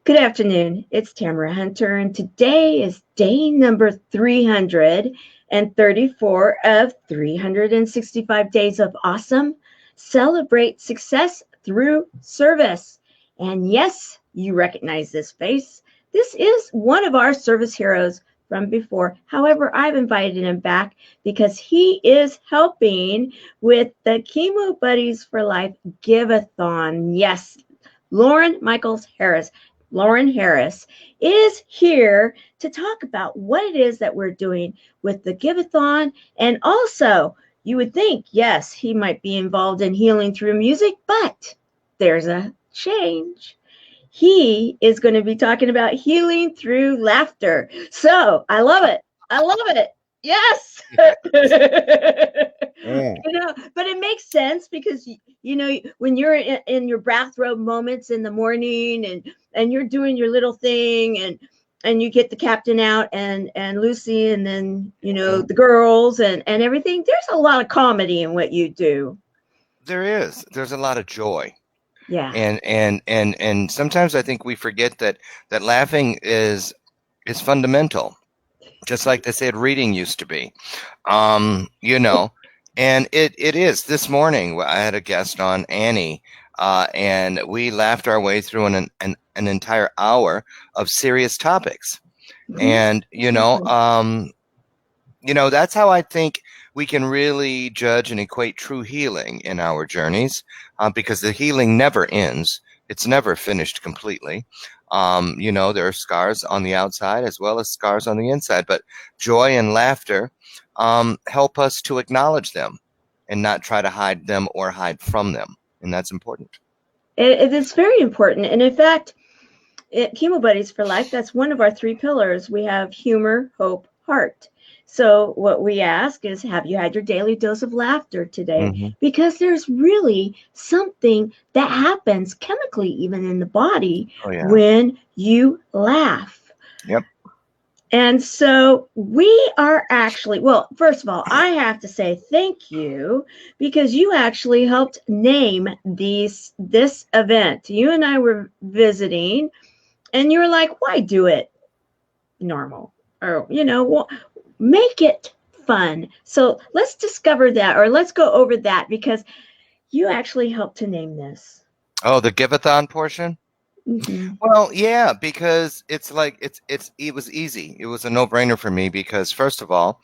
Good afternoon. It's Tamara Hunter, and today is day number 334 of 365 Days of Awesome. Celebrate success through service. And yes, you recognize this face. This is one of our service heroes from before. However, I've invited him back because he is helping with the Chemo Buddies for Life Give-a-thon. Yes, Loren Michaels Harris. Loren Harris is here to talk about what it is that we're doing with the Give-a-thon. And also, you would think, yes, he might be involved in healing through music, but there's a change. He is going to be talking about healing through laughter. So I love it. I love it. Yes. Yeah. But it makes sense because when you're in your bathrobe moments in the morning and you're doing your little thing and you get the captain out and Lucy and then the girls and everything. There's a lot of comedy in what you do. There's a lot of joy. Yeah. And sometimes I think we forget that laughing is fundamental, just like they said reading used to be. And it is. This morning I had a guest on, Annie, and we laughed our way through an entire hour of serious topics. And that's how I think we can really judge and equate true healing in our journeys, because the healing never ends. It's never finished completely. There are scars on the outside as well as scars on the inside, but joy and laughter help us to acknowledge them and not try to hide them or hide from them. And that's important. It is very important. And in fact, Chemo Buddies for Life, that's one of our three pillars. We have humor, hope, heart. So what we ask is, have you had your daily dose of laughter today? Mm-hmm. Because there's really something that happens chemically, even in the body, when you laugh. Yep. And so we are actually, well, first of all, I have to say thank you because you actually helped name this event. You and I were visiting and you were like, why do it normal? Or, make it fun. So let's discover that, or let's go over that, because you actually helped to name this. Oh, the Give-a-thon portion? Mm-hmm. Well, yeah, because it was easy. It was a no-brainer for me because, first of all,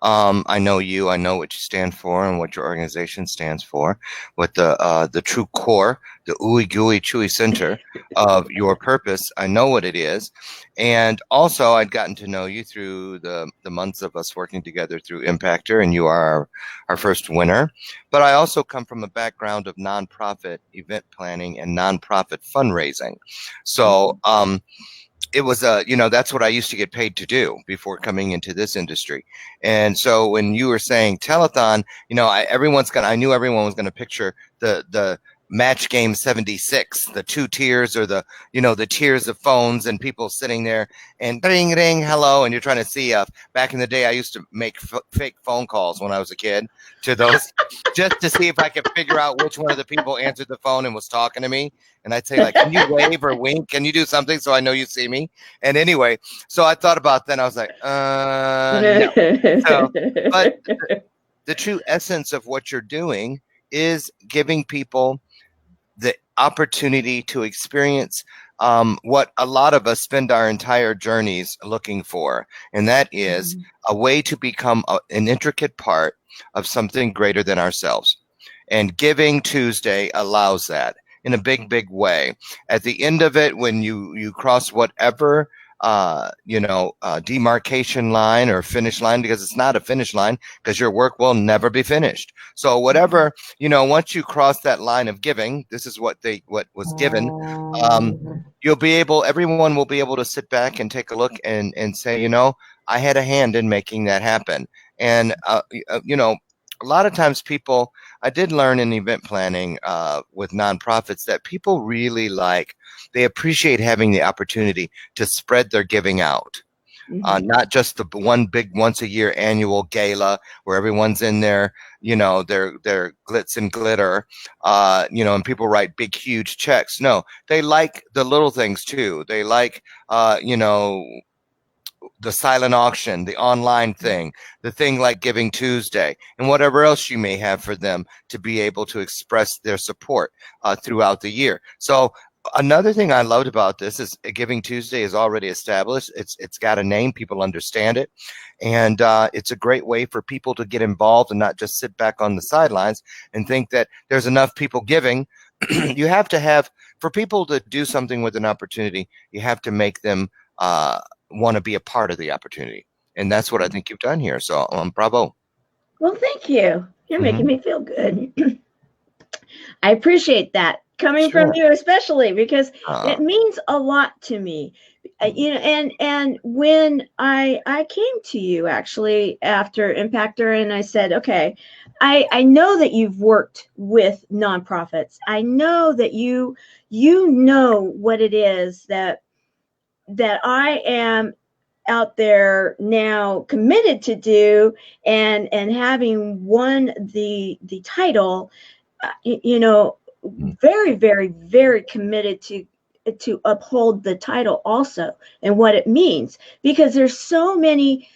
I know you. I know what you stand for and what your organization stands for. What the true core, the ooey gooey chewy center of your purpose. I know what it is, and also I'd gotten to know you through the months of us working together through Impactor, and you are our first winner. But I also come from a background of nonprofit event planning and nonprofit fundraising, so. It was that's what I used to get paid to do before coming into this industry. And so when you were saying telethon, I knew everyone was going to picture the Match Game 76, the two tiers, or the tiers of phones and people sitting there and ring, ring, hello. And you're trying to see, back in the day, I used to make fake phone calls when I was a kid to those just to see if I could figure out which one of the people answered the phone and was talking to me. And I'd say, like, can you wave or wink? Can you do something so I know you see me? And anyway, so I thought about that. I was like, no. So, but the true essence of what you're doing is giving people the opportunity to experience what a lot of us spend our entire journeys looking for. And that is a way to become an intricate part of something greater than ourselves. And Giving Tuesday allows that in a big, big way. At the end of it, when you cross whatever demarcation line or finish line, because it's not a finish line, because your work will never be finished. So whatever, once you cross that line of giving, this is what was given, everyone will be able to sit back and take a look and say, I had a hand in making that happen. And, a lot of times I did learn in event planning with nonprofits that people really they appreciate having the opportunity to spread their giving out. not just the one big once a year annual gala where everyone's in their, their glitz and glitter, and people write big, huge checks. No, they like the little things too. They like, the silent auction, the online thing, the thing like Giving Tuesday, and whatever else you may have for them to be able to express their support throughout the year. So another thing I loved about this is Giving Tuesday is already established. It's got a name, people understand it, and it's a great way for people to get involved and not just sit back on the sidelines and think that there's enough people giving. You have to have, for people to do something with an opportunity, you have to make them want to be a part of the opportunity, and that's what I think you've done here. So bravo. Well, thank you. You're making Mhm. me feel good. I appreciate that coming from Sure. you, especially because Uh, it means a lot to me. And when I came to you actually after Impactor, and I said, okay, I know that you've worked with nonprofits. I know that you know what it is that I am out there now committed to do, and having won the title, very, very, very committed to uphold the title also, and what it means, because there's so many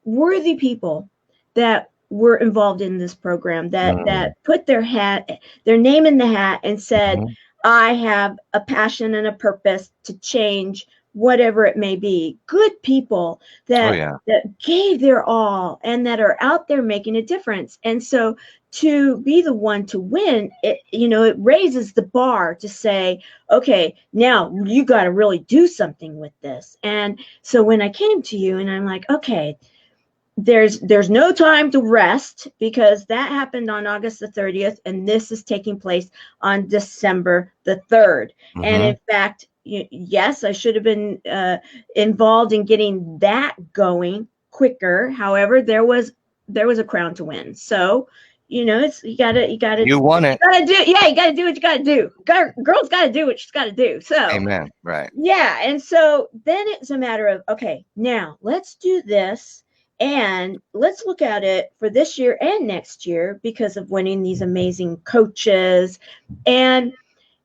worthy people that were involved in this program that put their name in the hat and said, mhm. I have a passion and a purpose to change whatever it may be. Good people Oh that yeah. that gave their all and that are out there making a difference. And so to be the one to win, it raises the bar to say, okay, now you got to really do something with this. And so when I came to you and I'm like, okay, there's no time to rest, because that happened on August the 30th, and this is taking place on December the 3rd. And Hmm. in fact, yes, I should have been involved in getting that going quicker. However, there was a crown to win. So, it's you gotta you gotta You won you it. gotta do you gotta do what you gotta do. Girl's gotta do what she's gotta do. So Amen. Right. yeah, and so then it's a matter of, okay, now let's do this, and let's look at it for this year and next year because of winning these amazing coaches, and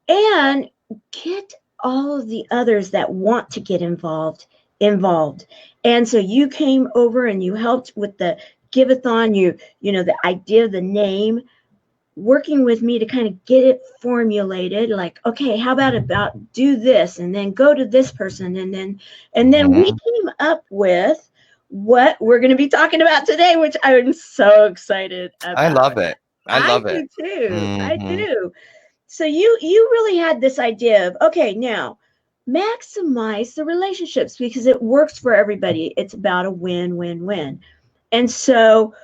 and get all of the others that want to get involved. And so you came over and you helped with the give-a-thon, the idea of the name, working with me to kind of get it formulated, like, okay, how about do this and then go to this person, and then we Hmm. came up with what we're going to be talking about today, which I'm so excited I about. love it. I I love it. do too. I Hmm. do. So you really had this idea of, okay, now maximize the relationships because it works for everybody. It's about a win-win-win. And so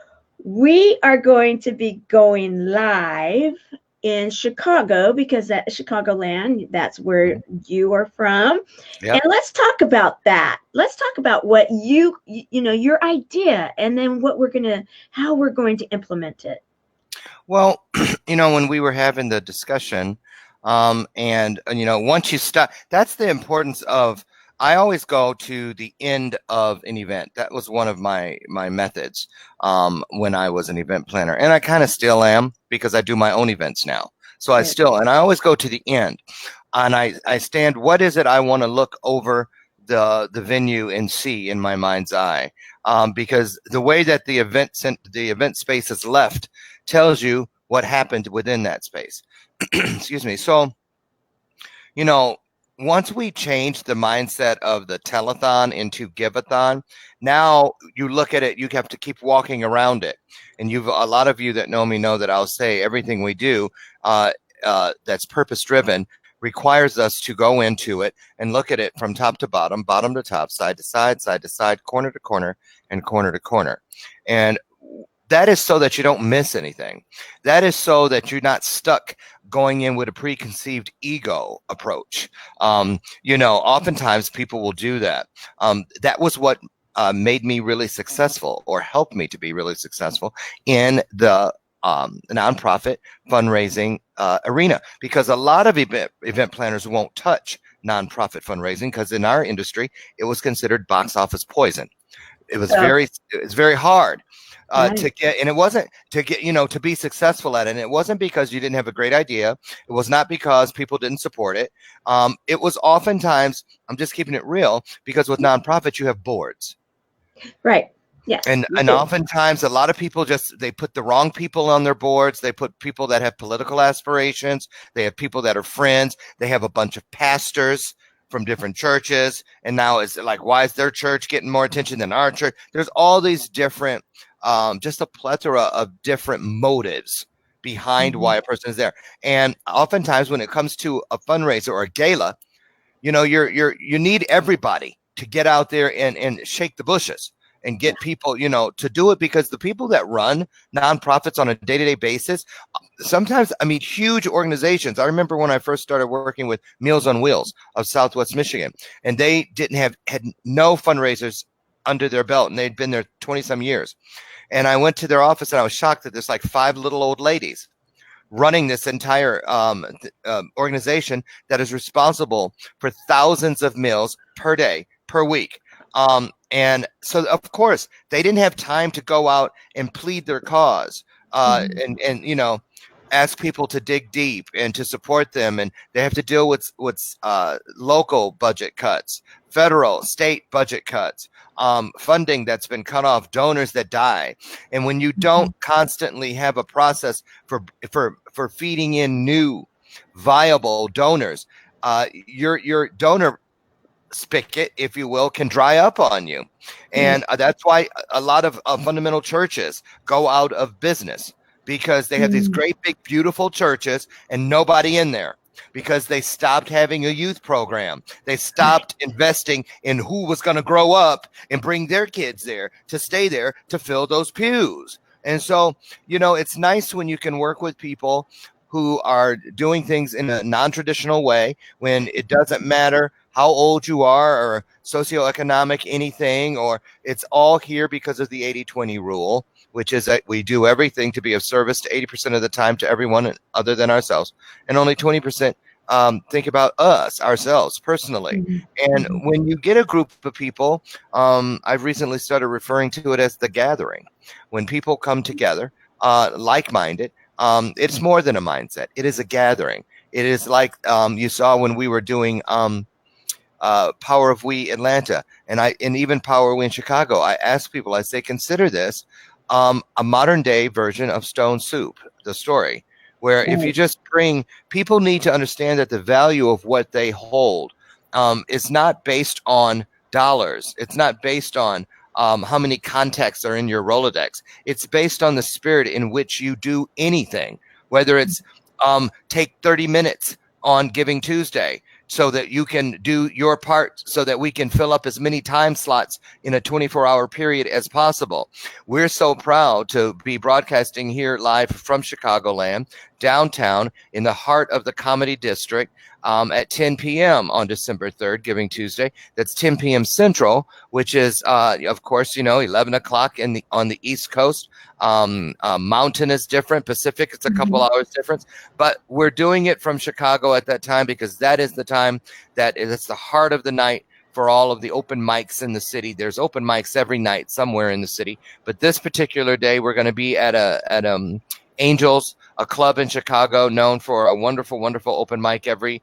we are going to be going live in Chicago, because that Chicagoland, that's where you are from. And Yep. let's talk about that. Let's talk about what your idea, and then how we're going to implement it. Well, when we were having the discussion, and once you stop, that's the importance of. I always go to the end of an event. That was one of my methods when I was an event planner, and I kind of still am because I do my own events now. So Right. and I always go to the end, and I stand. What is it I want to look over the venue and see in my mind's eye? Because the way that the event space is left tells you what happened within that space. Excuse me. So, you know, once we change the mindset of the telethon into give-a-thon, now you look at it, you have to keep walking around it. And a lot of you that know me know that I'll say everything we do that's purpose driven requires us to go into it and look at it from top to bottom, bottom to top, side to side, corner to corner, and corner to corner. And that is so that you don't miss anything. That is so that you're not stuck going in with a preconceived ego approach. Oftentimes people will do that. That was what made me really successful, or helped me to be really successful in the nonprofit fundraising arena, because a lot of event planners won't touch nonprofit fundraising because in our industry, it was considered box office poison. It was Oh, very hard to right. get, and it wasn't to get, to be successful at it. And it wasn't because you didn't have a great idea. It was not because people didn't support it. It was oftentimes, I'm just keeping it real, because with nonprofits, you have boards. Right. Yes, you And do. oftentimes a lot of people they put the wrong people on their boards. They put people that have political aspirations. They have people that are friends. They have a bunch of pastors from different churches. And now it's like, why is their church getting more attention than our church? There's all these different, just a plethora of different motives behind Mhm. why a person is there. And oftentimes when it comes to a fundraiser or a gala, you need everybody to get out there and shake the bushes and get people, to do it, because the people that run nonprofits on a day-to-day basis, sometimes, I mean, huge organizations. I remember when I first started working with Meals on Wheels of Southwest Michigan, and they had no fundraisers under their belt, and they'd been there 20 some years. And I went to their office and I was shocked that there's like 5 little old ladies running this entire organization that is responsible for thousands of meals per day, per week. And so, of course, they didn't have time to go out and plead their cause, Mhm. and ask people to dig deep and to support them. And they have to deal with local budget cuts, federal, state budget cuts, funding that's been cut off, donors that die. And when you don't Mhm. constantly have a process for feeding in new viable donors, your donor spigot, if you will, can dry up on you. Right. And that's why a lot of fundamental churches go out of business, because they have these Mhm. great, big, beautiful churches and nobody in there, because they stopped having a youth program. They Right. stopped investing in who was going to grow up and bring their kids there to stay there to fill those pews. And so, it's nice when you can work with people who are doing things in a non-traditional way, when it doesn't matter how old you are or socioeconomic anything, or it's all here because of the 80-20 rule, which is that we do everything to be of service to 80% of the time to everyone other than ourselves, and only 20% think about ourselves personally. Mhm. And Mhm. when you get a group of people, I've recently started referring to it as the gathering. When people come together, like-minded, it's more than a mindset. It is a gathering. It is like you saw when we were doing Power of We Atlanta, and even Power of We in Chicago. I ask people, I say, consider this a modern day version of Stone Soup, the story, where if you Right. just bring, people need to understand that the value of what they hold is not based on dollars. It's not based on how many contacts are in your Rolodex. It's based on the spirit in which you do anything, whether it's take 30 minutes on Giving Tuesday so that you can do your part, so that we can fill up as many time slots in a 24-hour period as possible. We're so proud to be broadcasting here live from Chicagoland, downtown, in the heart of the Comedy District, at 10 p.m. on December 3rd, Giving Tuesday. That's 10 p.m. Central, which is, of course, 11 o'clock on the East Coast. Mountain is different. Pacific, it's a couple Mhm. hours difference. But we're doing it from Chicago at that time, because that is the time it's the heart of the night for all of the open mics in the city. There's open mics every night somewhere in the city, but this particular day we're going to be at Angels, a club in Chicago known for a wonderful, wonderful open mic every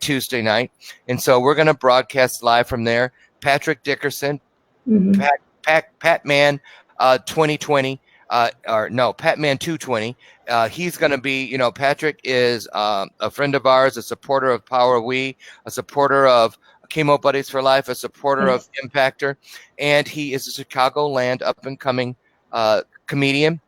Tuesday night. And so we're going to broadcast live from there. Patrick Dickerson, Mhm. Pat Man 2020, or no, Pat Man 220. He's going to be, Patrick is a friend of ours, a supporter of Power We, a supporter of Chemo Buddies for Life, a supporter of Yes. Impactor, and he is a Chicagoland up and coming comedian.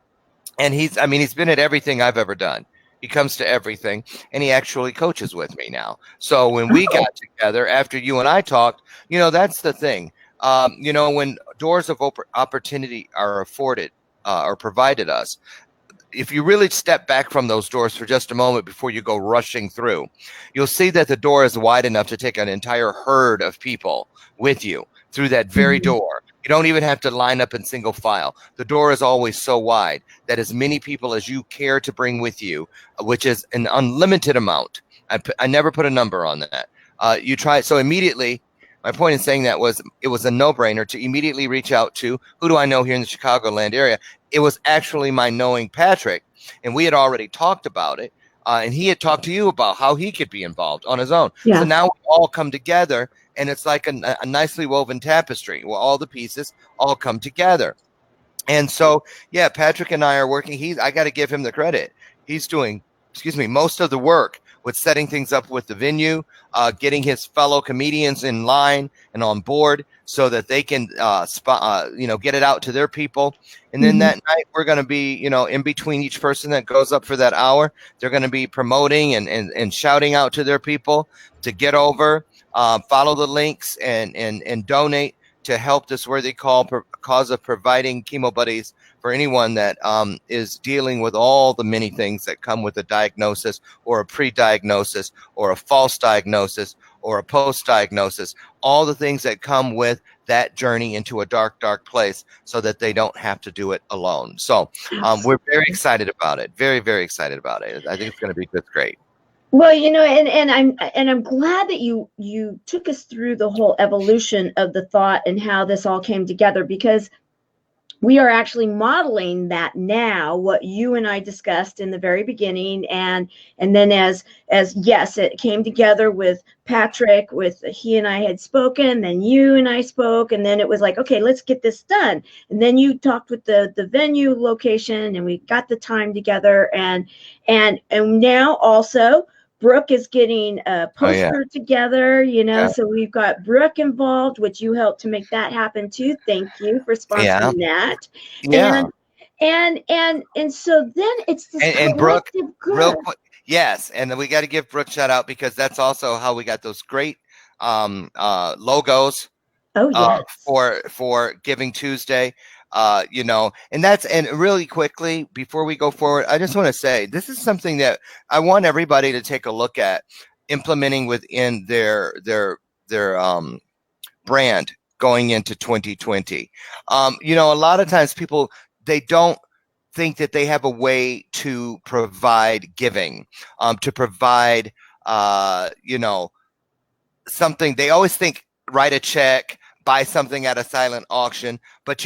And he's been at everything I've ever done. He comes to everything, and he actually coaches with me now. So when we Oh. got together after you and I talked, that's the thing. When doors of opportunity are afforded or provided us, if you really step back from those doors for just a moment before you go rushing through, you'll see that the door is wide enough to take an entire herd of people with you through that very Mhm. door. You don't even have to line up in single file. The door is always so wide that as many people as you care to bring with you, which is an unlimited amount. I never put a number on that. You try. So immediately, my point in saying that was it was a no-brainer to immediately reach out to who do I know here in the Chicagoland area. It was actually my knowing Patrick, and we had already talked about it. And he had talked to you about how he could be involved on his own. So Yeah. now we all come together, and it's like a nicely woven tapestry where all the pieces all come together. And so, yeah, Patrick and I are working. I got to give him the credit. He's doing, excuse me, most of the work with setting things up with the venue, getting his fellow comedians in line and on board so that they can, get it out to their people. And then Mhm. that night, we're going to be, in between each person that goes up for that hour, they're going to be promoting and shouting out to their people to get over, follow the links and donate to help this worthy cause of providing chemo buddies for anyone that is dealing with all the many things that come with a diagnosis or a pre-diagnosis or a false diagnosis or a post-diagnosis, all the things that come with that journey into a dark, dark place so that they don't have to do it alone. So we're very Absolutely. excited about it. Very, very excited about it. I think it's going to be just great. Well, and I'm glad that you took us through the whole evolution of the thought and how this all came together, because we are actually modeling that now, what you and I discussed in the very beginning, and then as yes, it came together with Patrick, with he and I had spoken, then you and I spoke, and then it was like, okay, let's get this done. And then you talked with the venue location, and we got the time together, and now also Brooke is getting a Oh, yeah. poster together, Yeah. so we've got Brooke involved, which you helped to make that happen too. Thank you for Yeah. sponsoring that. Yeah. And so then it's this And Brooke, collective real good. quick, yes, and then we got to give Brooke shout out because that's also how we got those great logos Oh yes. for Giving Tuesday. And really quickly before we go forward, I just want to say this is something that I want everybody to take a look at implementing within their brand going into 2020. A lot of times people they don't think that they have a way to provide giving, to provide, something. They always think write a check, buy something at a silent auction. But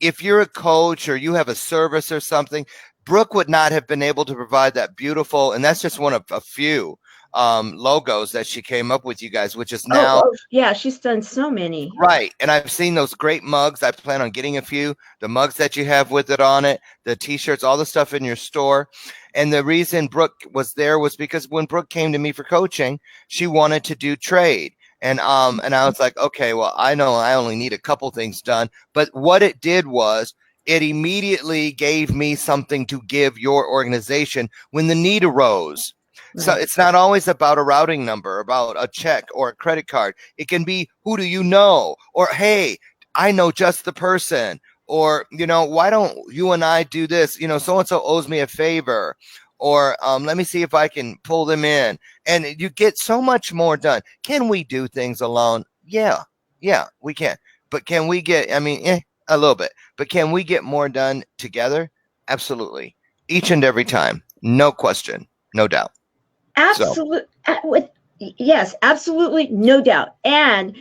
if you're a coach or you have a service or something, Brooke would not have been able to provide that beautiful, and that's just one of a few logos that she came up with, you guys, which is now. Oh yeah, she's done so many. Right. And I've seen those great mugs. I plan on getting a few. The mugs that you have with it on it, the t-shirts, all the stuff in your store. And the reason Brooke was there was because when Brooke came to me for coaching, she wanted to do trade. And I was like, okay, well, I know I only need a couple things done. But what it did was it immediately gave me something to give your organization when the need arose. So Right. it's not always about a routing number, about a check or a credit card. It can be, who do you know? Or, hey, I know just the person. Or, why don't you and I do this? So-and-so owes me a favor. Or let me see if I can pull them in. And you get so much more done. Can we do things alone? Yeah, we can. But can we a little bit. But can we get more done together? Absolutely. Each and every time. No question. No doubt. So, Absolute. Yes, absolutely, no doubt. And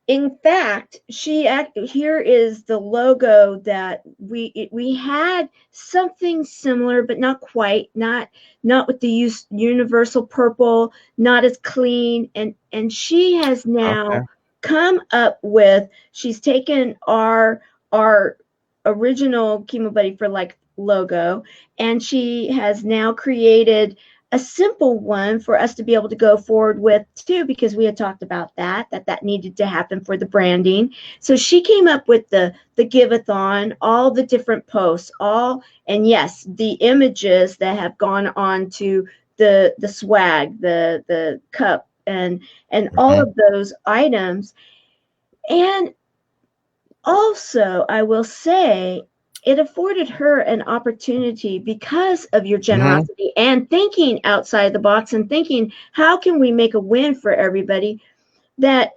in fact, here is the logo that we had something similar, but not quite, not with the universal purple, not as clean. And she has okay. now come up with. She's taken our original Chemo Buddy for Life logo, and she has now created a simple one for us to be able to go forward with too, because we had talked about that needed to happen for the branding. So she came up with the give-a-thon, all the different posts, and yes, the images that have gone on to the swag, the cup, and all of those items. And also, I will say, it afforded her an opportunity because of your Mm-hmm. generosity and thinking outside the box and thinking, how can we make a win for everybody? That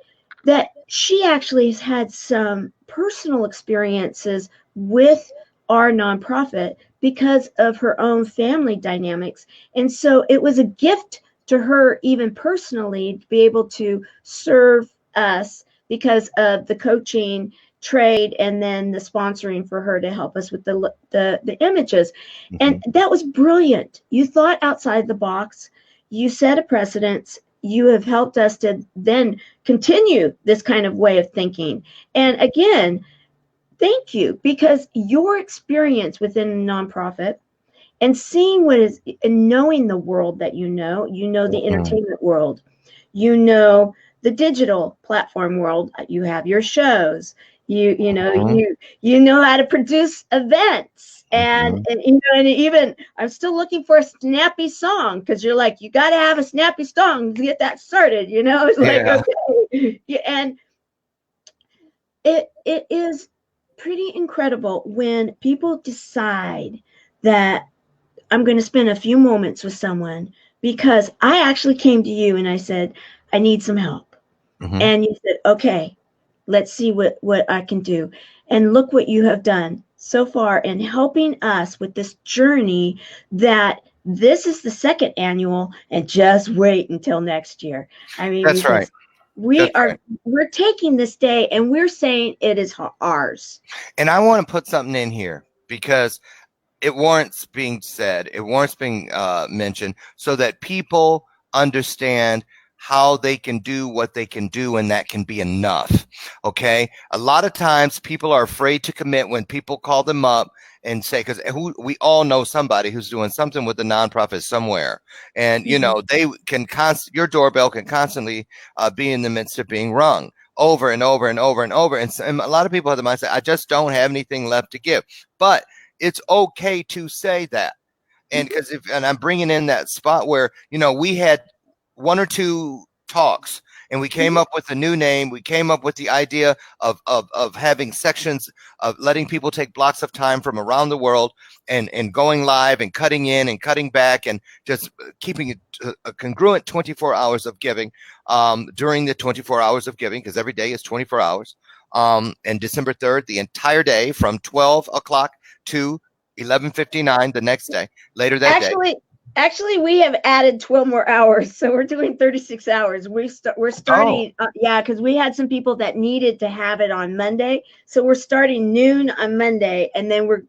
she actually has had some personal experiences with our nonprofit because of her own family dynamics. And so it was a gift to her even personally to be able to serve us because of the coaching trade and then the sponsoring for her to help us with the images. And that was brilliant. You thought outside the box. You set a precedence. You have helped us to then continue this kind of way of thinking. And again, thank you, because your experience within a nonprofit and seeing what is and knowing the world that you know the entertainment world, you know the digital platform world, you have your shows, you know you know how to produce events, and you know, and even I'm still looking for a snappy song, because you're like, you got to have a snappy song to get that started, you know. It's like, okay. Yeah, and it is pretty incredible when people decide that I'm going to spend a few moments with someone, because I actually came to you and I said, I need some help. And you said, okay, let's see what I can do. And look what you have done so far in helping us with this journey, that this is the second annual, and just wait until next year. I mean, That's right. We're taking this day and we're saying it is ours. And I want to put something in here because it warrants being said, it warrants being mentioned, so that people understand how they can do what they can do, and that can be enough. Okay, a lot of times people are afraid to commit when people call them up and say, because we all know somebody who's doing something with a nonprofit somewhere, and you know, they can your doorbell can constantly be in the midst of being rung over and over and over and over, and a lot of people have the mindset, I just don't have anything left to give. But it's okay to say that. And because and I'm bringing in that spot where, you know, we had one or two talks and we came up with a new name. We came up with the idea of having sections, of letting people take blocks of time from around the world and going live and cutting in and cutting back, and just keeping a congruent 24 hours of giving during the 24 hours of giving, because every day is 24 hours. And December 3rd, the entire day from 12 o'clock to 11:59 the next day, later that day. Actually, we have added 12 more hours, so we're doing 36 hours. We're starting, yeah, because we had some people that needed to have it on Monday, so we're starting noon on Monday, and then we're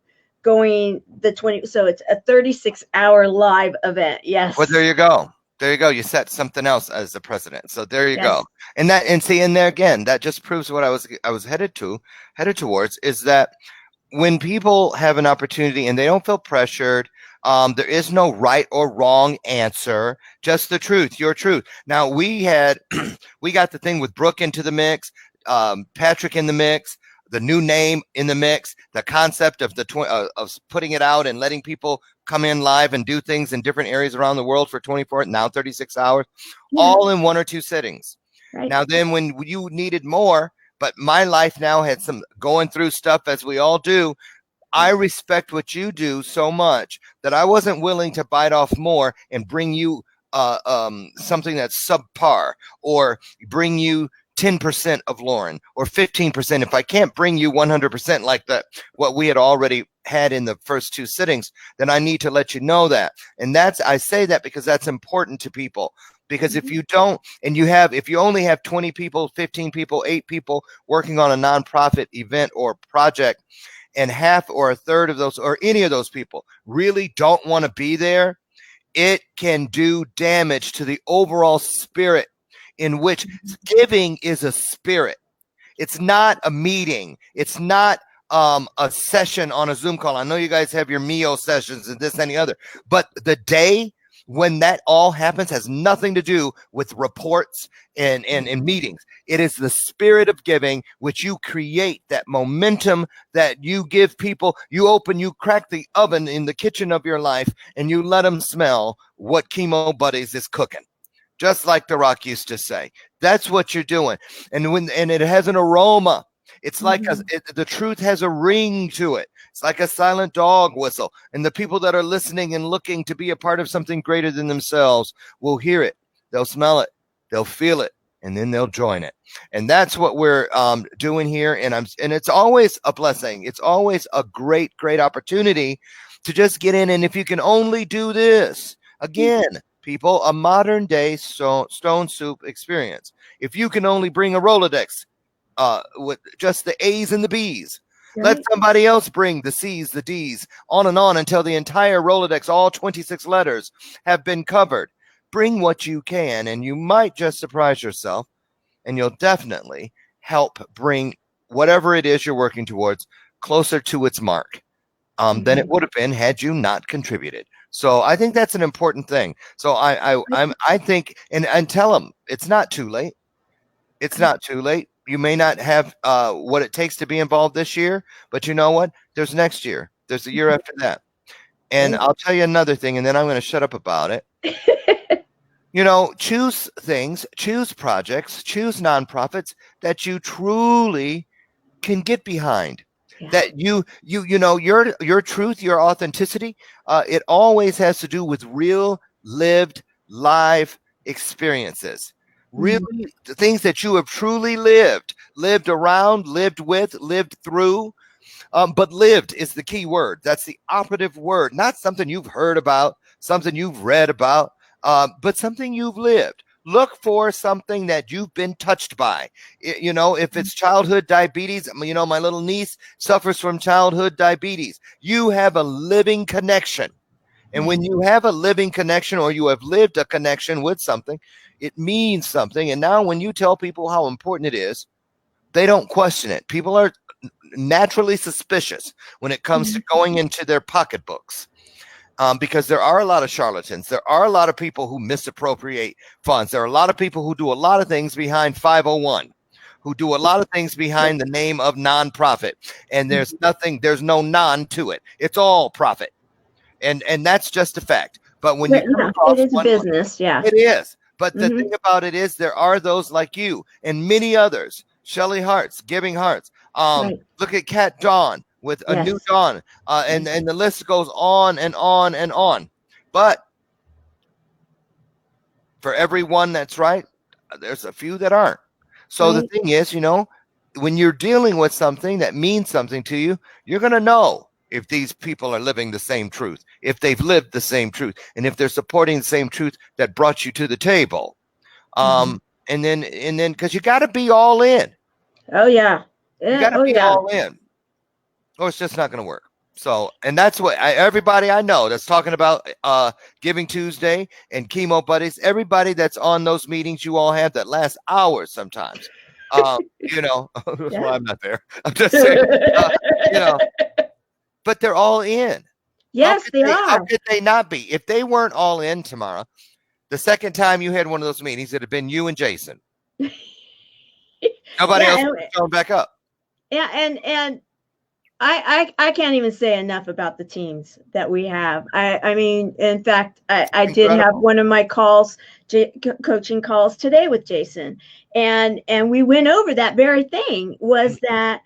going the 20. So it's a 36-hour live event. Yes. Well, there you go. There you go. You set something else as the president. So there you go. And there again, that just proves what I was headed towards, is that when people have an opportunity and they don't feel pressured, there is no right or wrong answer, just the truth, your truth. Now we got the thing with Brooke into the mix, Patrick in the mix, the new name in the mix, the concept of of putting it out and letting people come in live and do things in different areas around the world for 24, now 36 hours, all in one or two sittings. Right. Now then, when you needed more, but my life now had some going through stuff, as we all do, I respect what you do so much that I wasn't willing to bite off more and bring you something that's subpar, or bring you 10% of Loren, or 15%. If I can't bring you 100% like what we had already had in the first two sittings, then I need to let you know that. And I say that because that's important to people. Because if you don't, and if you only have 20 people, 15 people, 8 people working on a nonprofit event or project, and half or a third of those, or any of those people, really don't want to be there, it can do damage to the overall spirit, in which giving is a spirit. It's not a meeting. It's not a session on a Zoom call. I know you guys have your Mio sessions and this and the other, but the day when that all happens has nothing to do with reports and meetings. It is the spirit of giving, which you create, that momentum that you give people. You crack the oven in the kitchen of your life, and you let them smell what Chemo Buddies is cooking. Just like The Rock used to say, that's what you're doing. And it has an aroma. It's like the truth has a ring to it. It's like a silent dog whistle. And the people that are listening and looking to be a part of something greater than themselves will hear it. They'll smell it. They'll feel it. And then they'll join it. And that's what we're doing here. And it's always a blessing. It's always a great, great opportunity to just get in. And if you can only do this, again, people a modern day stone soup experience. If you can only bring a Rolodex with just the A's and the B's, let Right. somebody else bring the C's, the D's, on until the entire Rolodex, all 26 letters, have been covered. Bring what you can, and you might just surprise yourself, and you'll definitely help bring whatever it is you're working towards closer to its mark than it would have been had you not contributed. So I think that's an important thing. So I think and tell them it's not too late. It's not too late. You may not have what it takes to be involved this year, but you know what? There's next year. There's the year after that. And I'll tell you another thing, and then I'm going to shut up about it. Choose things, choose projects, choose nonprofits that you truly can get behind. Yeah. That your truth, your authenticity, it always has to do with real, lived, live experiences. Really, the things that you have truly lived around, lived with, lived through. But lived is the key word. That's the operative word, not something you've heard about, something you've read about, but something you've lived. Look for something that you've been touched by. If it's childhood diabetes, my little niece suffers from childhood diabetes. You have a living connection. And when you have a living connection, or you have lived a connection with something, it means something. And now when you tell people how important it is, they don't question it. People are naturally suspicious when it comes to going into their pocketbooks. Because there are a lot of charlatans. There are a lot of people who misappropriate funds. There are a lot of people who do a lot of things behind 501, who do a lot of things behind the name of nonprofit. And there's no non to it. It's all profit. And that's just a fact. But when you come across it is a business, yeah. It is. But the thing about it is there are those like you and many others, Shelly Hearts, Giving Hearts. Look at Cat Dawn with A New Dawn. And the list goes on and on and on. But for everyone that's right, there's a few that aren't. So the thing is, when you're dealing with something that means something to you, you're going to know if these people are living the same truth, if they've lived the same truth, and if they're supporting the same truth that brought you to the table. And then because you got to be all in. Oh yeah. You got to be all in, or it's just not going to work. So, and that's what everybody I know that's talking about Giving Tuesday and Chemo Buddies, everybody that's on those meetings you all have that last hours sometimes. That's why I'm not there. I'm just saying, but they're all in. Yes, they are. How could they not be? If they weren't all in, Tamara, the second time you had one of those meetings, it'd have been you and Jason. Nobody else would have shown back up. Yeah, and I can't even say enough about the teams that we have. I mean, in fact, I did have one of my calls, coaching calls today with Jason, and we went over that very thing, was that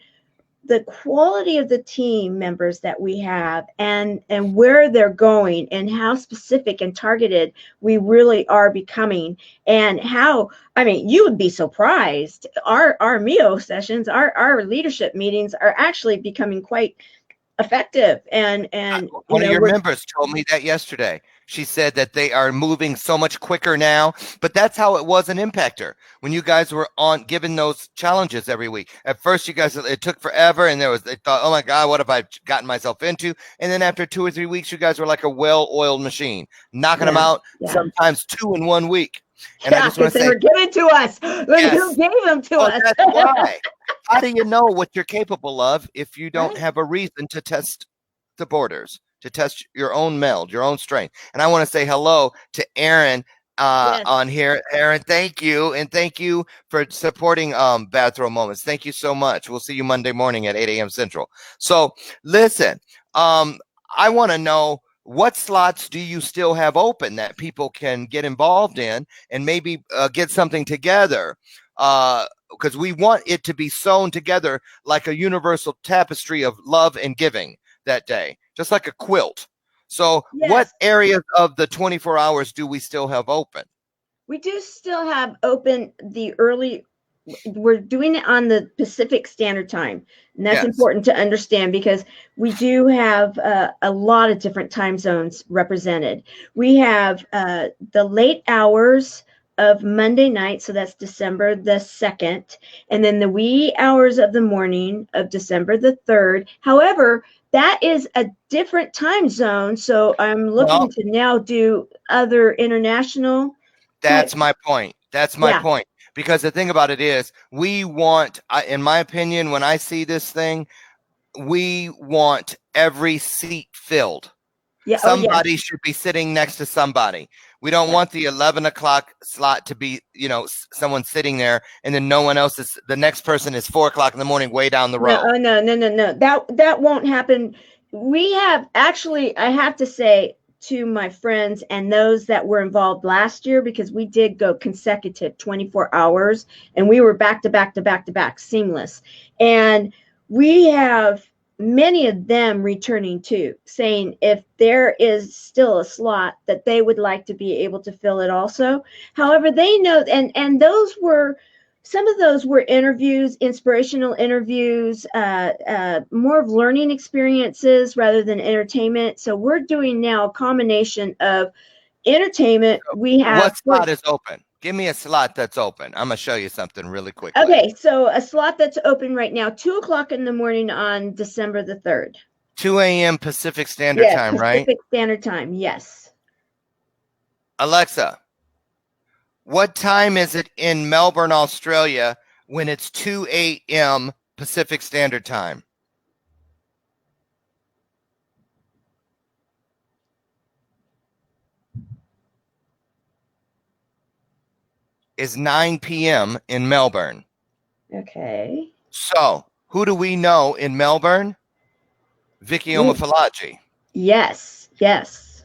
the quality of the team members that we have and where they're going and how specific and targeted we really are becoming, and how, I mean, you would be surprised. Our MEO sessions, our leadership meetings are actually becoming quite effective. And one of your members told me that yesterday. She said that they are moving so much quicker now, but that's how it was in Impactor when you guys were on given those challenges every week. At first, you guys, it took forever, and they thought, oh my God, what have I gotten myself into? And then after 2 or 3 weeks, you guys were like a well-oiled machine, knocking them out, sometimes 2 in 1 week. And I just want to say, they were given to us. Who gave them to us? That's why. How do you know what you're capable of if you don't have a reason to test the borders, to test your own meld, your own strength? And I want to say hello to Aaron on here. Aaron, thank you. And thank you for supporting Bad Throw Moments. Thank you so much. We'll see you Monday morning at 8 a.m. Central. So listen, I want to know, what slots do you still have open that people can get involved in and maybe get something together? Because we want it to be sewn together like a universal tapestry of love and giving that day, just like a quilt. So what areas of the 24 hours do we still have open? We do still have open the early we're doing it on the Pacific Standard Time. And that's Yes. important to understand because we do have a lot of different time zones represented. We have the late hours of Monday night, so that's December the 2nd, and then the wee hours of the morning of December the 3rd. However, that is a different time zone, so I'm looking Well, to now do other international type. that's my point. That's my Yeah, point. Because the thing about it is, we want, in my opinion, when I see this thing, we want every seat filled. yeah, oh yes, Somebody should be sitting next to somebody. We don't yeah. want the 11 o'clock slot to be, someone sitting there and then no one else is, the next person is 4 o'clock in the morning way down the No, row. oh no, no, no, no. That won't happen. We have actually, I have to say to my friends and those that were involved last year, because we did go consecutive 24 hours and we were back to back to back to back, seamless. And we have many of them returning too, saying if there is still a slot that they would like to be able to fill it also. However, they know, and those were, some of those were interviews, inspirational interviews, more of learning experiences rather than entertainment. So we're doing now a combination of entertainment. We have, What slot is open? Give me a slot that's open. I'm going to show you something really quickly. okay, so a slot that's open right now, 2 o'clock in the morning on December the 3rd. 2 a.m. Pacific Standard Yeah, Time, right? Pacific Standard Time. Yes. Alexa, what time is it in Melbourne, Australia when it's 2 a.m. Pacific Standard Time? Is 9 p.m. in Melbourne. Okay. So, who do we know in Melbourne? Vicky Omafalaji. Yes. Yes.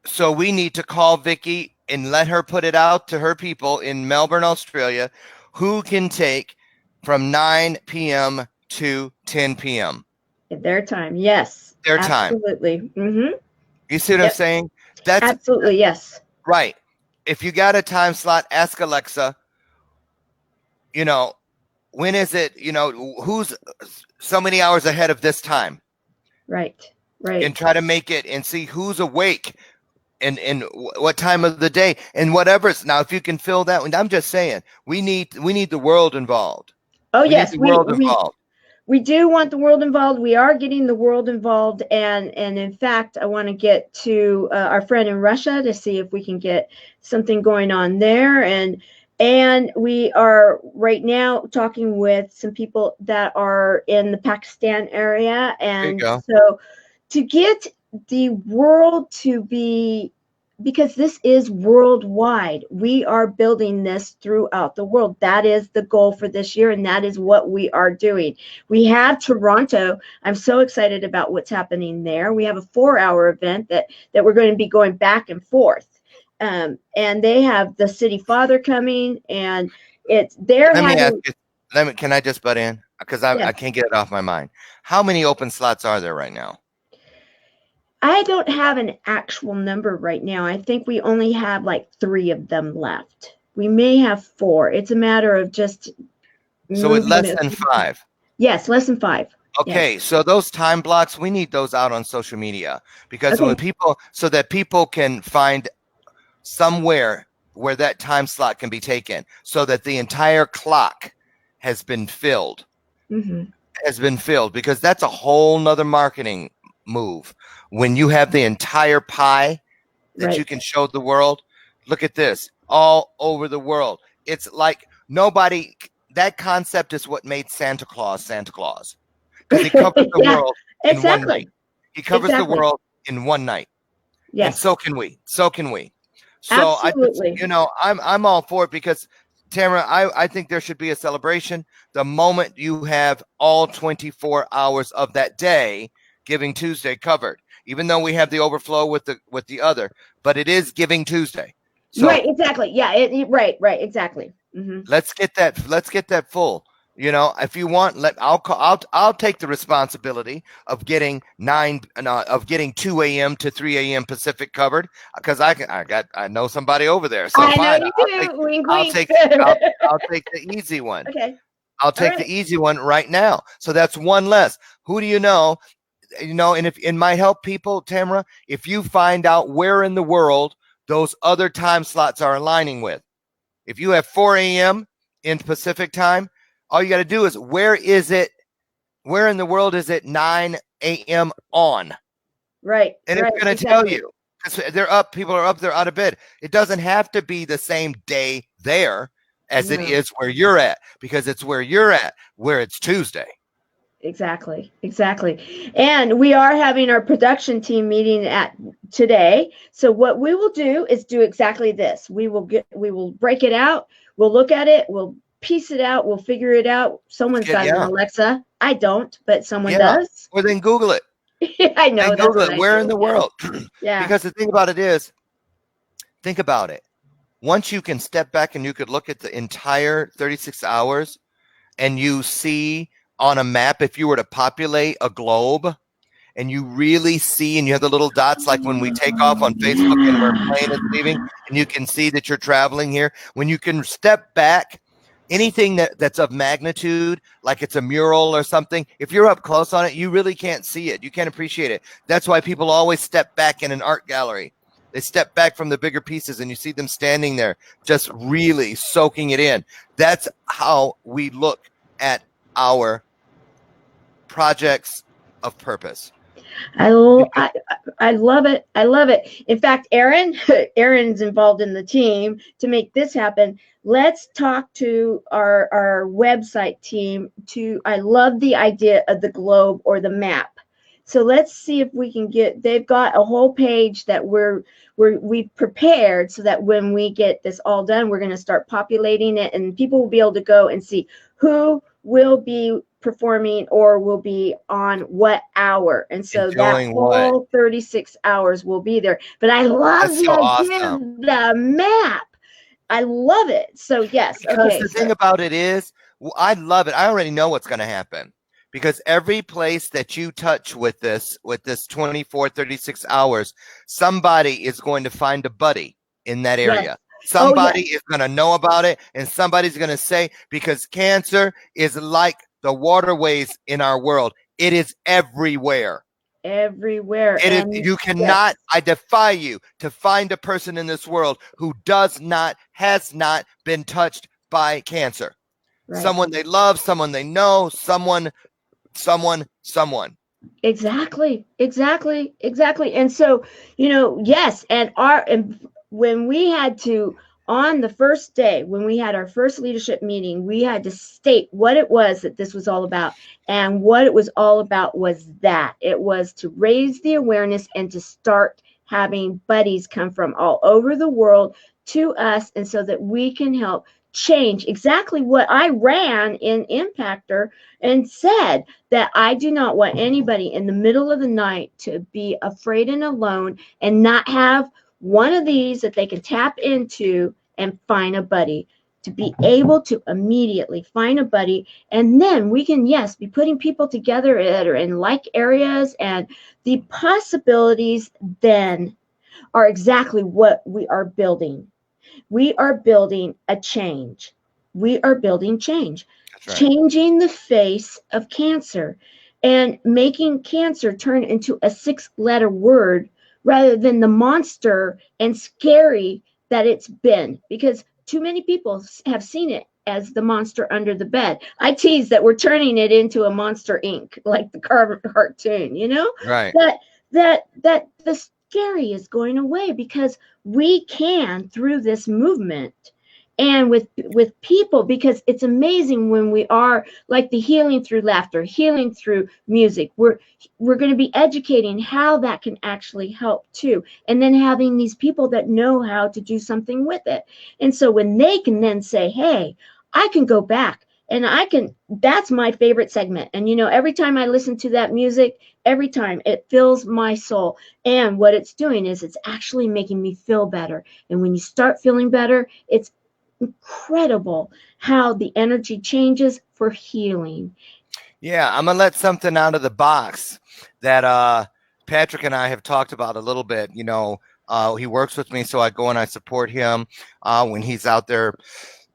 So we need to call Vicky and let her put it out to her people in Melbourne, Australia, who can take from 9 p.m. to 10 p.m. Their time. Yes. Their time. Absolutely. Mm-hmm. You see what I'm saying? That's Absolutely. Yes. right. If you got a time slot, ask Alexa, when is it, who's so many hours ahead of this time? Right. Right. And try to make it and see who's awake and what time of the day and whatever's. Now, if you can fill that one, I'm just saying, we need the world involved. Oh, We need yes. the world involved. We do want the world involved. We are getting the world involved. And in fact, I want to get to our friend in Russia to see if we can get something going on there. And we are right now talking with some people that are in the Pakistan area. And so to get the world to be, because this is worldwide, we are building this throughout the world. That is the goal for this year, and that is what we are doing. We have Toronto. I'm so excited about what's happening there. We have a 4-hour event that we're going to be going back and forth. And they have the city father coming, and they're Let me having. ask you, can I just butt in? Because I can't get it off my mind. How many open slots are there right now? I don't have an actual number right now. I think we only have like 3 of them left. We may have 4. It's a matter of just. So it's less than 5. Yes, less than 5. Okay, yes. So those time blocks, we need those out on social media because when people, so that people can find somewhere where that time slot can be taken so that the entire clock has been filled. Mm-hmm. Has been filled, because that's a whole nother marketing move. When you have the entire pie that you can show the world, look at this, all over the world. It's like nobody, that concept is what made Santa Claus Santa Claus. Because he covers the world in one night. He covers the world in one night. Yes. And so can we. So can we. So absolutely. I'm all for it because Tamara, I think there should be a celebration the moment you have all 24 hours of that day, Giving Tuesday, covered. Even though we have the overflow with the other, but it is Giving Tuesday. So, right, exactly. Yeah, right, exactly. Mm-hmm. Let's get that full. You know, if you want, I'll take the responsibility of getting of getting 2 a.m. to 3 a.m. Pacific covered because I know somebody over there. So I know fine, you do. Wink, I'll wink. take the I'll take the easy one. Okay. I'll All take right. the easy one right now. So that's one less. Who do you know? You know, and if it might help people, Tamara, if you find out where in the world those other time slots are aligning with. If you have 4 a.m. in Pacific time, all you got to do is where in the world is it 9 a.m. on? Right. And it's Right. going to tell Exactly. you because they're up, people are up, they're out of bed. It doesn't have to be the same day there as it No. is where you're at because it's where you're at, where it's Tuesday. Exactly. Exactly. And we are having our production team meeting at today. So what we will do is do exactly this. We will break it out. We'll look at it. We'll piece it out. We'll figure it out. Someone's got an Yeah, Alexa. I don't, but someone yeah. does. Or then Google it. I Then know that's Google what it. I Where in do. the Yeah. world? Yeah. Because the thing about it is, think about it. Once you can step back and you could look at the entire 36 hours and you see on a map, if you were to populate a globe and you really see, and you have the little dots like when we take off on Facebook and our plane is leaving, and you can see that you're traveling here. When you can step back, anything that's of magnitude, like it's a mural or something, if you're up close on it, you really can't see it. You can't appreciate it. That's why people always step back in an art gallery. They step back from the bigger pieces and you see them standing there just really soaking it in. That's how we look at our projects of purpose. I, I I love it. I love it. In fact, Aaron's involved in the team to make this happen. Let's talk to our website team. I love the idea of the globe or the map. So let's see if we can get. They've got a whole page that we've prepared so that when we get this all done, we're going to start populating it, and people will be able to go and see who will be performing or will be on what hour. And so that Enjoying what? whole 36 hours will be there. But I love That's the so idea awesome. of the map. I love it. So, yes. Because Okay. the So, thing about it is, I love it. I already know what's going to happen. Because every place that you touch with this 24, 36 hours, somebody is going to find a buddy in that yes. area. Oh, yes. Somebody is going to know about it, and somebody's going to say, because cancer is like the waterways in our world, it is everywhere. Everywhere. It is, And you yes. cannot, I defy you to find a person in this world who has not been touched by cancer. Right. Someone they love, someone they know, someone. Exactly, exactly, exactly. And so, yes, and when we had to on the first day when we had our first leadership meeting, we had to state what it was that this was all about. And what it was all about was that it was to raise the awareness and to start having buddies come from all over the world to us, and so that we can help change exactly what I ran in Impactor and said that I do not want anybody in the middle of the night to be afraid and alone and not have one of these that they can tap into and find a buddy. To be able to immediately find a buddy, and then we can, yes, be putting people together that are in like areas, and the possibilities then are exactly what we are building. We are building a change. We are building change, That's right. changing the face of cancer and making cancer turn into a 6-letter word rather than the monster and scary that it's been, because too many people have seen it as the monster under the bed. I tease that we're turning it into a Monster Inc., like the cartoon, Right. that that the scary is going away because we can, through this movement and with people, because it's amazing when we are like the healing through laughter, healing through music, we're going to be educating how that can actually help too, and then having these people that know how to do something with it. And so when they can then say, hey, I can go back and that's my favorite segment. And every time I listen to that music, every time it fills my soul. And what it's doing is it's actually making me feel better. And when you start feeling better, it's incredible how the energy changes for healing. Yeah, I'm gonna let something out of the box that Patrick and I have talked about a little bit. He works with me, so I go and I support him when he's out there,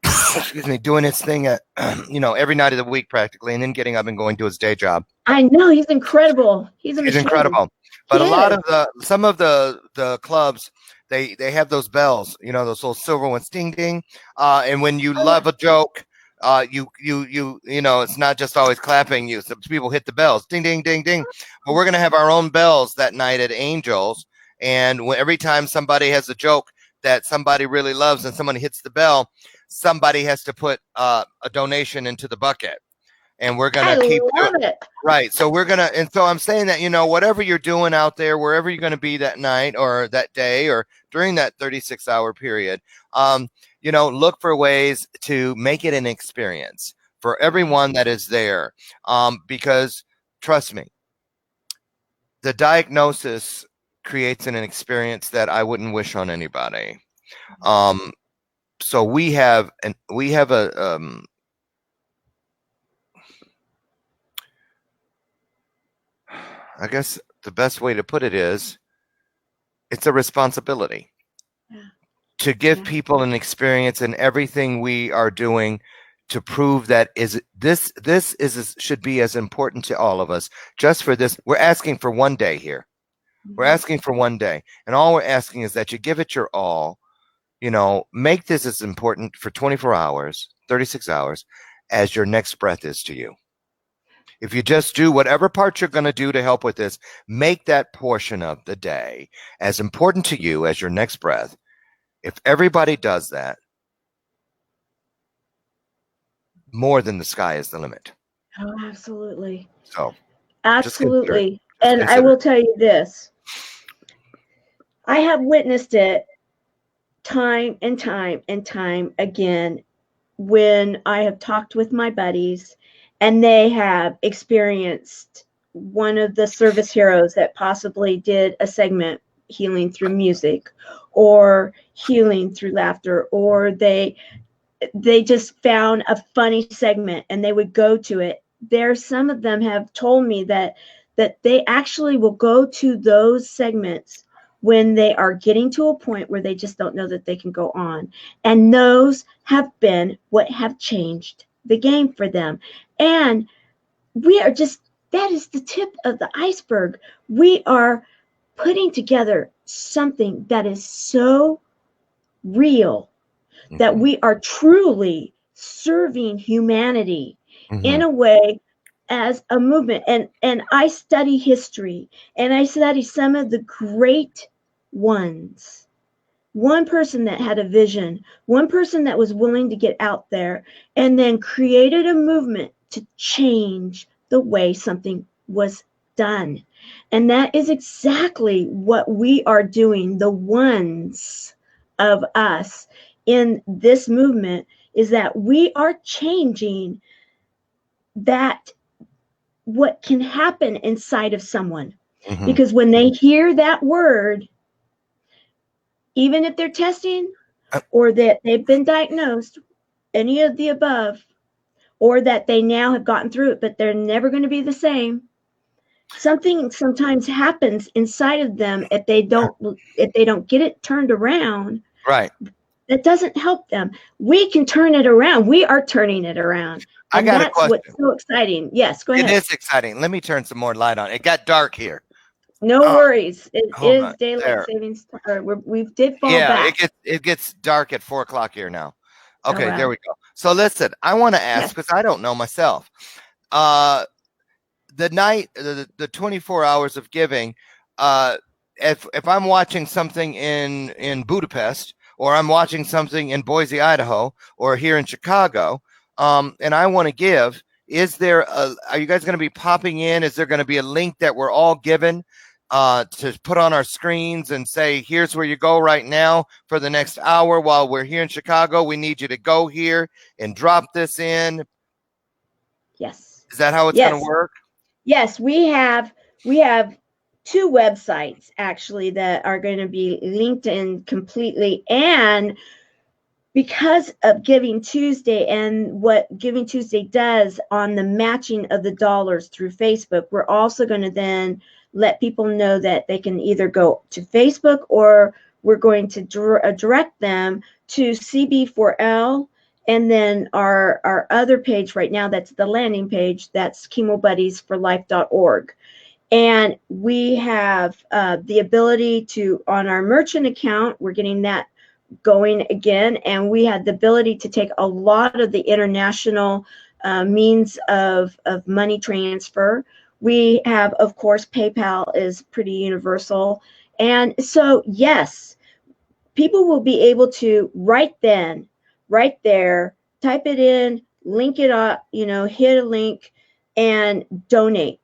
excuse me, doing his thing at every night of the week practically, and then getting up and going to his day job. I know, he's incredible. He's a He's machine. incredible. But He a lot is. of some of the clubs, they have those bells, those little silver ones, ding ding. And when you Oh, yeah. love a joke, it's not just always clapping. Some people hit the bells, ding ding ding ding. But we're gonna have our own bells that night at Angels, and every time somebody has a joke that somebody really loves and somebody hits the bell, somebody has to put a donation into the bucket, and we're I gonna keep doing. love it. Right. So and so I'm saying that, whatever you're doing out there, wherever you're going to be that night or that day or during that 36-hour period, look for ways to make it an experience for everyone that is there. Because trust me, the diagnosis creates an experience that I wouldn't wish on anybody. So we have a, I guess the best way to put it is it's a responsibility to give people an experience in everything we are doing to prove that should be as important to all of us. Just for this, we're asking for one day here. We're asking for one day. And all we're asking is that you give it your all, make this as important for 24 hours, 36 hours as your next breath is to you. If you just do whatever part you're going to do to help with this, make that portion of the day as important to you as your next breath. If everybody does that, more than the sky is the limit. Oh, absolutely. So, absolutely. And I will tell you this. I have witnessed it time and time and time again when I have talked with my buddies and they have experienced one of the service heroes that possibly did a segment healing through music or healing through laughter, or they just found a funny segment and they would go to it. Some of them have told me that they actually will go to those segments when they are getting to a point where they just don't know that they can go on. And those have been what have changed the game for them. And that is the tip of the iceberg. We are putting together something that is so real that we are truly serving humanity in a way as a movement. And I study history, and I study some of the great ones. One person that had a vision, one person that was willing to get out there and then created a movement to change the way something was done. And that is exactly what we are doing, the ones of us in this movement, is that we are changing that what can happen inside of someone. Because when they hear that word, even if they're testing or that they've been diagnosed, any of the above, or that they now have gotten through it, but they're never going to be the same, something sometimes happens inside of them if they don't get it turned around. Right. That doesn't help them. We can turn it around. We are turning it around. And that's what's so exciting. Yes, go ahead. It is exciting. Let me turn some more light on. It got dark here. No worries. It is daylight savings time. We did fall back. It gets dark at 4:00 here now. Okay, there we go. So listen, I want to ask, because I don't know myself. The night, the 24 hours of giving, if I'm watching something in Budapest, or I'm watching something in Boise, Idaho, or here in Chicago, and I want to give, are you guys going to be popping in? Is there going to be a link that we're all given to put on our screens and say, here's where you go right now for the next hour while we're here in Chicago? We need you to go here and drop this in. Yes. Is that how it's going to work? Yes, we have two websites actually that are going to be linked in completely, and because of Giving Tuesday and what Giving Tuesday does on the matching of the dollars through Facebook, we're also going to then let people know that they can either go to Facebook, or we're going to direct them to CB4L, and then our other page right now, that's the landing page, that's chemobuddiesforlife.org. And we have the ability to, on our merchant account, we're getting that going again, and we had the ability to take a lot of the international means of money transfer. We have, of course, PayPal is pretty universal. And so, yes, people will be able to right then, right there, type it in, link it up, hit a link and donate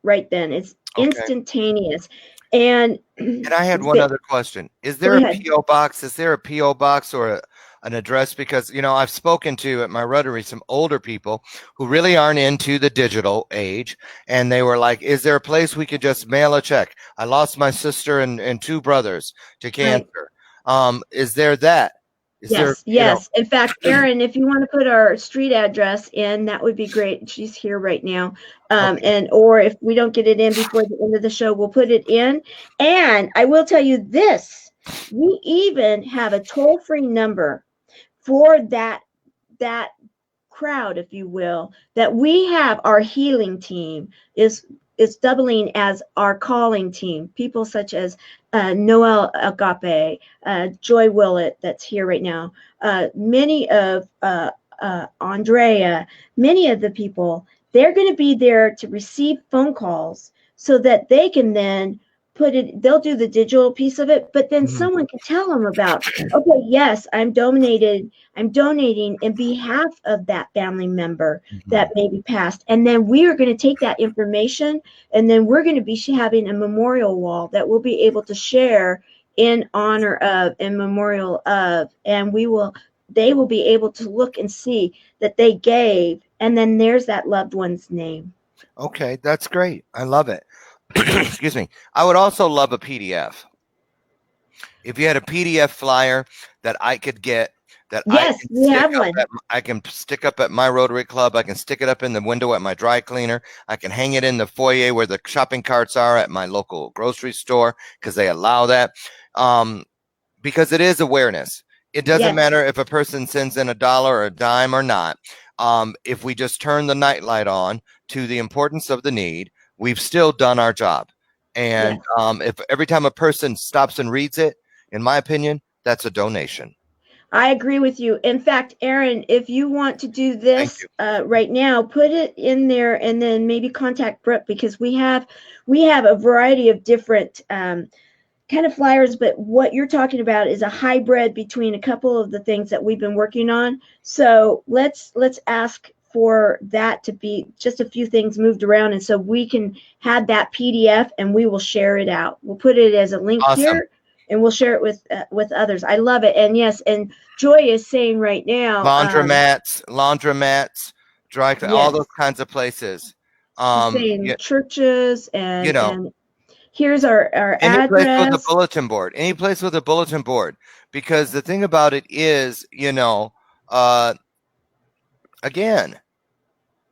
right then. It's instantaneous. And I had one other question. Is there a P.O. box? Is there a P.O. box or an address? Because, I've spoken to at my Rotary some older people who really aren't into the digital age. And they were like, is there a place we could just mail a check? I lost my sister and two brothers to cancer. Right. Is there that? Yes. In fact, Erin, if you want to put our street address in, that would be great. She's here right now. Or if we don't get it in before the end of the show, we'll put it in. And I will tell you this, we even have a toll-free number for that crowd, if you will, that we have. Our healing team is doubling as our calling team. People such as Noel Agape, Joy Willett, that's here right now, many of Andrea, many of the people, they're going to be there to receive phone calls so that they can then they'll do the digital piece of it, but then someone can tell them about, okay, yes, I'm donating in behalf of that family member that maybe passed. And then we are going to take that information, and then we're going to be having a memorial wall that we'll be able to share in honor of and memorial of, and they will be able to look and see that they gave, and then there's that loved one's name. Okay, that's great. I love it. Excuse me. I would also love a PDF. If you had a PDF flyer that I could get, that I can stick up at my Rotary Club. I can stick it up in the window at my dry cleaner. I can hang it in the foyer where the shopping carts are at my local grocery store, because they allow that. Because it is awareness. It doesn't matter if a person sends in $1 or a dime or not. If we just turn the nightlight on to the importance of the need, we've still done our job. And if every time a person stops and reads it, in my opinion, that's a donation. I agree with you. In fact, Erin, if you want to do this right now, put it in there and then maybe contact Brooke, because we have a variety of different kind of flyers, but what you're talking about is a hybrid between a couple of the things that we've been working on. So let's ask for that to be just a few things moved around, and so we can have that PDF and we will share it out. We'll put it as a link here, and we'll share it with others. I love it. And yes, and Joy is saying right now, laundromats, dry, all those kinds of places. Saying churches and here's our any address. Place with a bulletin board. Any place with a bulletin board. Because the thing about it is, again,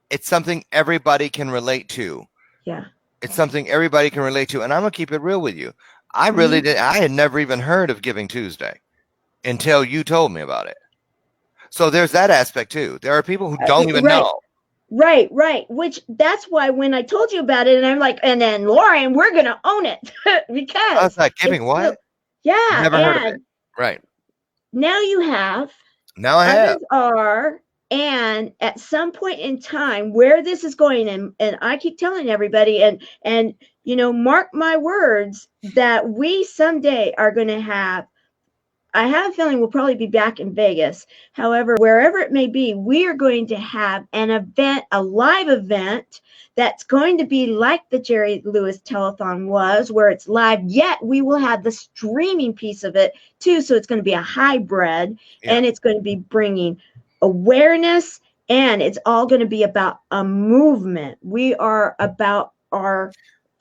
it's something everybody can relate to. Yeah. It's something everybody can relate to. And I'm going to keep it real with you. I really did. I had never even heard of Giving Tuesday until you told me about it. So there's that aspect too. There are people who don't even know. Right. Which that's why when I told you about it, and I'm like, and then Loren, we're going to own it because I was like, giving what? Never heard of it. Right. Now you have. Now I have. And at some point in time where this is going, and I keep telling everybody, and mark my words, that we someday are going to have, I have a feeling we'll probably be back in Vegas. However, wherever it may be, we are going to have an event, a live event that's going to be like the Jerry Lewis Telethon was, where it's live, yet we will have the streaming piece of it too. So it's going to be a hybrid, and it's going to be bringing awareness, and it's all going to be about a movement. We are about our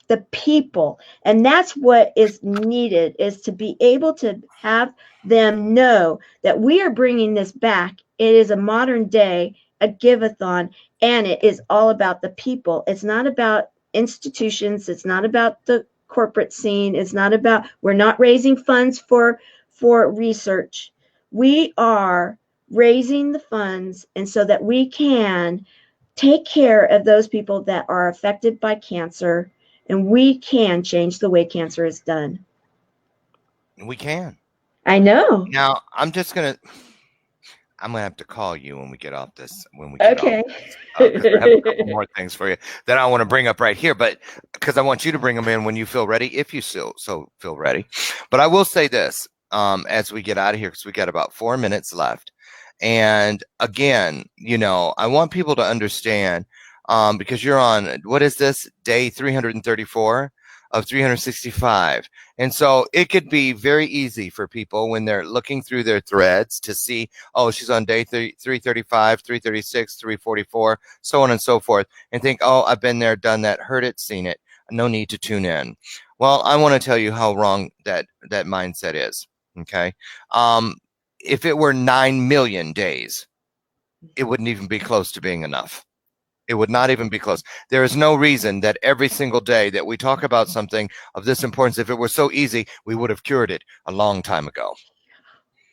the people. And that's what is needed, is to be able to have them know that we are bringing this back. It is a modern day, a give-a-thon, and it is all about the people. It's not about institutions. It's not about the corporate scene. It's not about, we're not raising funds for research. We are raising the funds, and so that we can take care of those people that are affected by cancer, and we can change the way cancer is done. We can. I know. Now, I'm gonna have to call you when we get off this. Okay. Because I have a couple more things for you that I want to bring up right here. But because I want you to bring them in when you feel ready, if you so feel ready. But I will say this as we get out of here, because we got about 4 minutes left. And again, I want people to understand because you're on, what is this, day 334 of 365. And so it could be very easy for people when they're looking through their threads to see, oh, she's on day 335, 336, 344, so on and so forth, and think, oh, I've been there, done that, heard it, seen it. No need to tune in. Well, I want to tell you how wrong that mindset is. Okay. If it were 9 million days, it wouldn't even be close to being enough. It would not even be close. There is no reason that every single day that we talk about something of this importance, if it were so easy, we would have cured it a long time ago.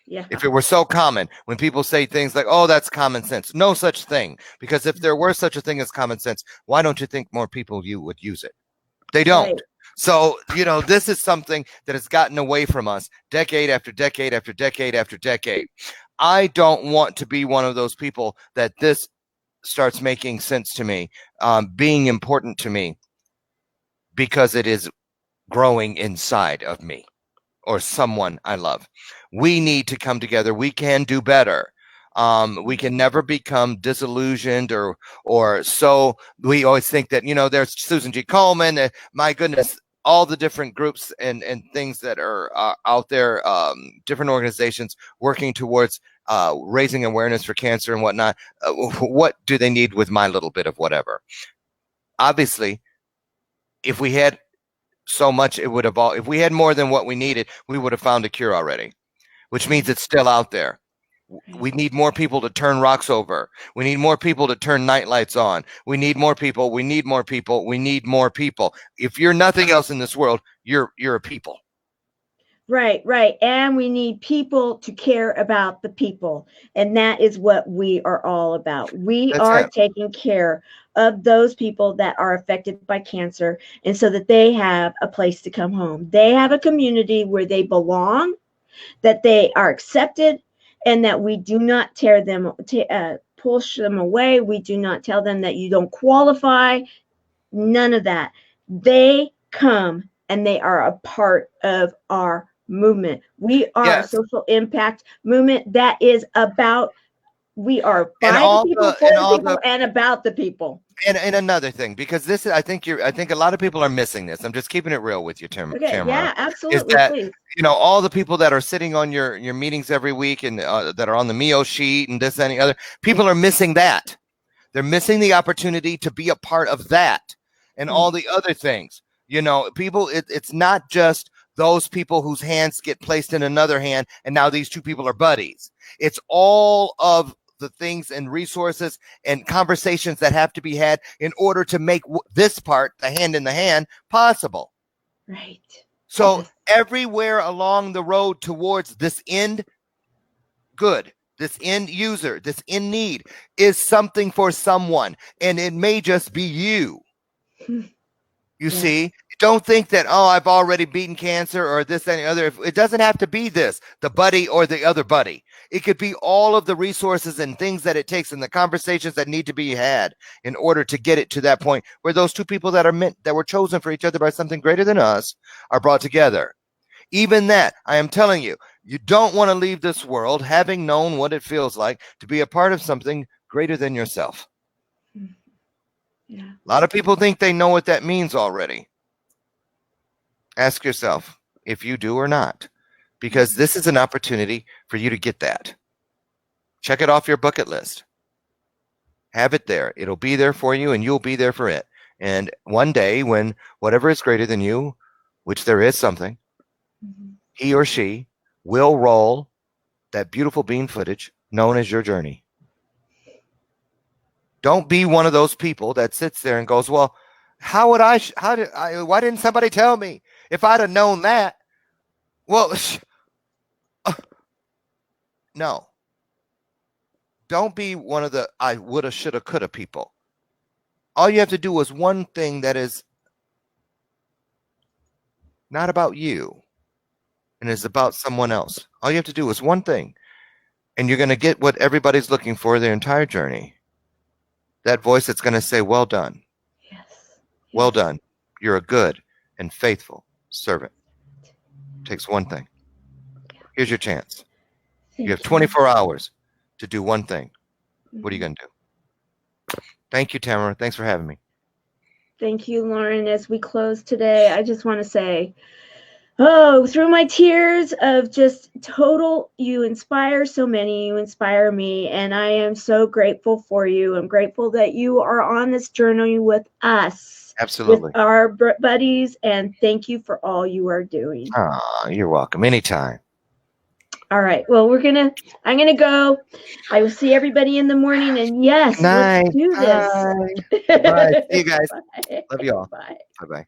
Yeah. If it were so common, when people say things like, oh, that's common sense, no such thing. Because if there were such a thing as common sense, why don't you think more people would use it? They don't. Right. So, this is something that has gotten away from us decade after decade after decade after decade. I don't want to be one of those people that this starts making sense to me, being important to me, because it is growing inside of me or someone I love. We need to come together. We can do better. We can never become disillusioned or so. We always think that, there's Susan G. Komen, my goodness, all the different groups and things that are out there, different organizations working towards raising awareness for cancer and whatnot. What do they need with my little bit of whatever? Obviously, if we had so much, it would have all. If we had more than what we needed, we would have found a cure already, which means it's still out there. We need more people to turn rocks over. We need more people to turn nightlights on. We need more people. We need more people. We need more people. If you're nothing else in this world, you're a people. Right. And we need people to care about the people. And that is what we are all about. We are taking care of those people that are affected by cancer, and so that they have a place to come home. They have a community where they belong, that they are accepted, and that we do not tear them, push them away. We do not tell them that you don't qualify. None of that. They come and they are a part of our movement. We are a social impact movement that is about, we are by the people, for the people, and about the people. And another thing, because this is, I think a lot of people are missing this. I'm just keeping it real with you, Tamara. Yeah, absolutely. Is that, please. All the people that are sitting on your meetings every week and that are on the Mio sheet and this and the other, people are missing that. They're missing the opportunity to be a part of that and all the other things. People, it's not just those people whose hands get placed in another hand and now these two people are buddies. It's all of the things and resources and conversations that have to be had in order to make this part, the hand in the hand, possible. Right. So everywhere along the road towards this end good, this end user, this end need is something for someone, and it may just be you. You see, don't think that, oh, I've already beaten cancer or this and the other. It doesn't have to be this, the buddy or the other buddy. It could be all of the resources and things that it takes and the conversations that need to be had in order to get it to that point where those two people that were chosen for each other by something greater than us are brought together. Even that, I am telling you, you don't want to leave this world having known what it feels like to be a part of something greater than yourself. Yeah. A lot of people think they know what that means already. Ask yourself if you do or not, because this is an opportunity for you to get that. Check it off your bucket list. Have it there. It'll be there for you and you'll be there for it. And one day, when whatever is greater than you, which there is something, he or she will roll that beautiful beam footage known as your journey. Don't be one of those people that sits there and goes, well, why didn't somebody tell me? If I'd have known that, well, no. Don't be one of the I woulda, shoulda, coulda people. All you have to do is one thing that is not about you and is about someone else. All you have to do is one thing, and you're going to get what everybody's looking for their entire journey. That voice that's going to say, well done. Yes. Well done. You're a good and faithful servant. It takes one thing. Here's your chance. You have 24 hours to do one thing. What are you going to do? Thank you, Tamara. Thanks for having me. Thank you, Loren. As we close today, I just want to say, through my tears of just total, you inspire so many, you inspire me, and I am so grateful for you. I'm grateful that you are on this journey with us. Absolutely. With our buddies, and thank you for all you are doing. You're welcome. Anytime. All right. Well, I'm going to go. I will see everybody in the morning, and yes, let's do this. Bye. See you guys. Bye. Love you all. Bye. Bye-bye.